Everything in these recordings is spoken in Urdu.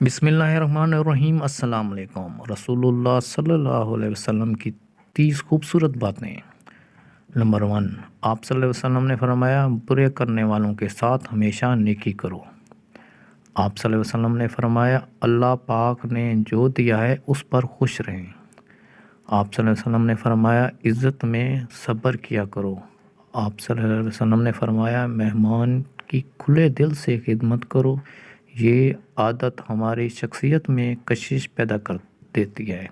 بسم اللہ الرحمن الرحیم۔ السلام علیکم۔ رسول اللہ صلی اللہ علیہ وسلم کی 30 خوبصورت باتیں۔ نمبر 1، آپ صلی اللہ علیہ وسلم نے فرمایا برے کرنے والوں کے ساتھ ہمیشہ نیکی کرو۔ آپ صلی اللہ علیہ وسلم نے فرمایا اللہ پاک نے جو دیا ہے اس پر خوش رہیں۔ آپ صلی اللہ علیہ وسلم نے فرمایا عزت میں صبر کیا کرو۔ آپ صلی اللہ علیہ وسلم نے فرمایا مہمان کی کھلے دل سے خدمت کرو، یہ عادت ہماری شخصیت میں کشش پیدا کر دیتی ہے۔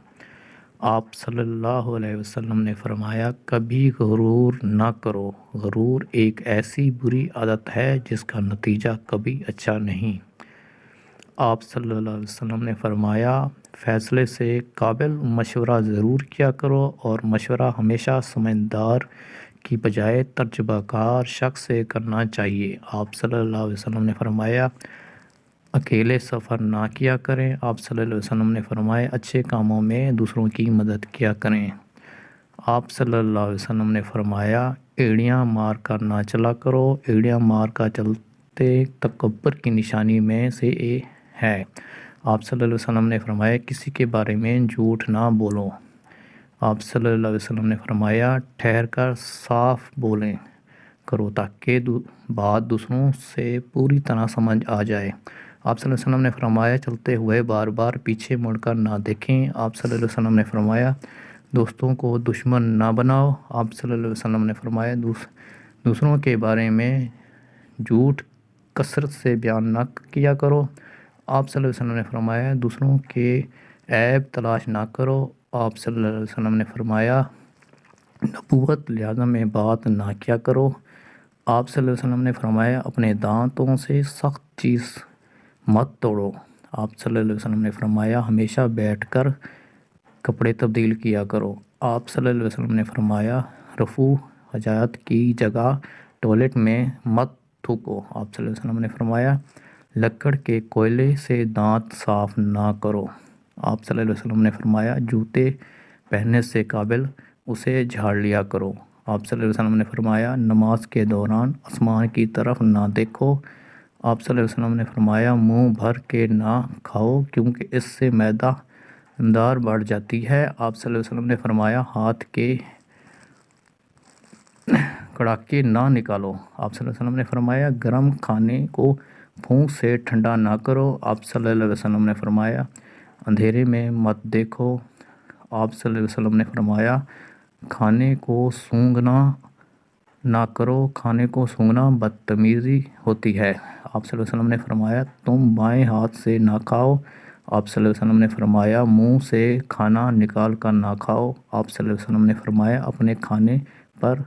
آپ صلی اللہ علیہ وسلم نے فرمایا کبھی غرور نہ کرو، غرور ایک ایسی بری عادت ہے جس کا نتیجہ کبھی اچھا نہیں۔ آپ صلی اللہ علیہ وسلم نے فرمایا فیصلے سے قابل مشورہ ضرور کیا کرو، اور مشورہ ہمیشہ سمجھدار کی بجائے تجربہ کار شخص سے کرنا چاہیے۔ آپ صلی اللہ علیہ وسلم نے فرمایا اکیلے سفر نہ کیا کریں۔ آپ صلی اللہ علیہ وسلم نے فرمایا اچھے کاموں میں دوسروں کی مدد کیا کریں۔ آپ صلی اللہ علیہ وسلم نے فرمایا ایڑیاں مار کر نہ چلا کرو، ایڑیاں مار کر چلتے تکبر کی نشانی میں سے ہے۔ آپ صلی اللہ علیہ وسلم نے فرمایا کسی کے بارے میں جھوٹ نہ بولو۔ آپ صلی اللہ علیہ وسلم نے فرمایا ٹھہر کر صاف بولیں کرو تاکہ بات دوسروں سے پوری طرح سمجھ آ جائے۔ آپ صلی اللہ علیہ وسلم نے فرمایا چلتے ہوئے بار بار پیچھے مڑ کر نہ دیکھیں۔ آپ صلی اللہ علیہ وسلم نے فرمایا دوستوں کو دشمن نہ بناؤ۔ آپ صلی اللہ علیہ وسلم نے فرمایا دوسروں کے بارے میں جھوٹ کثرت سے بیان نہ کیا کرو۔ آپ صلی اللہ علیہ وسلم نے فرمایا دوسروں کے عیب تلاش نہ کرو۔ آپ صلی اللہ علیہ وسلم نے فرمایا نبوت لحاظ میں بات نہ کیا کرو۔ آپ صلی اللہ علیہ وسلم نے فرمایا اپنے دانتوں سے سخت چیز مت توڑو۔ آپ صلی اللہ علیہ وسلم نے فرمایا ہمیشہ بیٹھ کر کپڑے تبدیل کیا کرو۔ آپ صلی اللہ علیہ وسلم نے فرمایا رفع حاجات کی جگہ ٹوائلٹ میں مت تھوکو۔ آپ صلی اللہ علیہ وسلم نے فرمایا لکڑ کے کوئلے سے دانت صاف نہ کرو۔ آپ صلی اللہ علیہ وسلم نے فرمایا جوتے پہننے سے قبل اسے جھاڑ لیا کرو۔ آپ صلی اللہ علیہ وسلم نے فرمایا نماز کے دوران آسمان کی طرف نہ دیکھو۔ آپ صلی اللہ علیہ وسلم نے فرمایا منہ بھر کے نہ کھاؤ کیونکہ اس سے معدہ دار بڑھ جاتی ہے۔ آپ صلی اللہ علیہ وسلم نے فرمایا ہاتھ کے کڑاکے نہ نکالو۔ آپ صلی اللہ علیہ وسلم نے فرمایا گرم کھانے کو پھونک سے ٹھنڈا نہ کرو۔ آپ صلی اللہ علیہ وسلم نے فرمایا اندھیرے میں مت دیکھو۔ آپ صلی اللہ علیہ وسلم نے فرمایا کھانے کو سونگھنا نہ کرو، کھانے کو سونگھنا بدتمیزی ہوتی ہے۔ آپ صلی اللہ علیہ وسلم نے فرمایا تم بائیں ہاتھ سے نہ کھاؤ۔ آپ صلی اللہ علیہ وسلم نے فرمایا منہ سے کھانا نکال کر نہ کھاؤ۔ آپ صلی اللہ علیہ وسلم نے فرمایا اپنے کھانے پر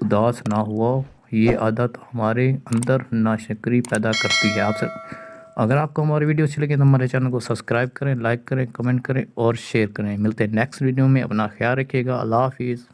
اداس نہ ہو، یہ عادت ہمارے اندر ناشکری پیدا کرتی ہے۔ اگر آپ کو ہماری ویڈیو اچھی لگے تو ہمارے چینل کو سبسکرائب کریں، لائک کریں، کمنٹ کریں اور شیئر کریں۔ ملتے ہیں نیکسٹ ویڈیو میں، اپنا خیال رکھیے گا۔ اللہ حافظ۔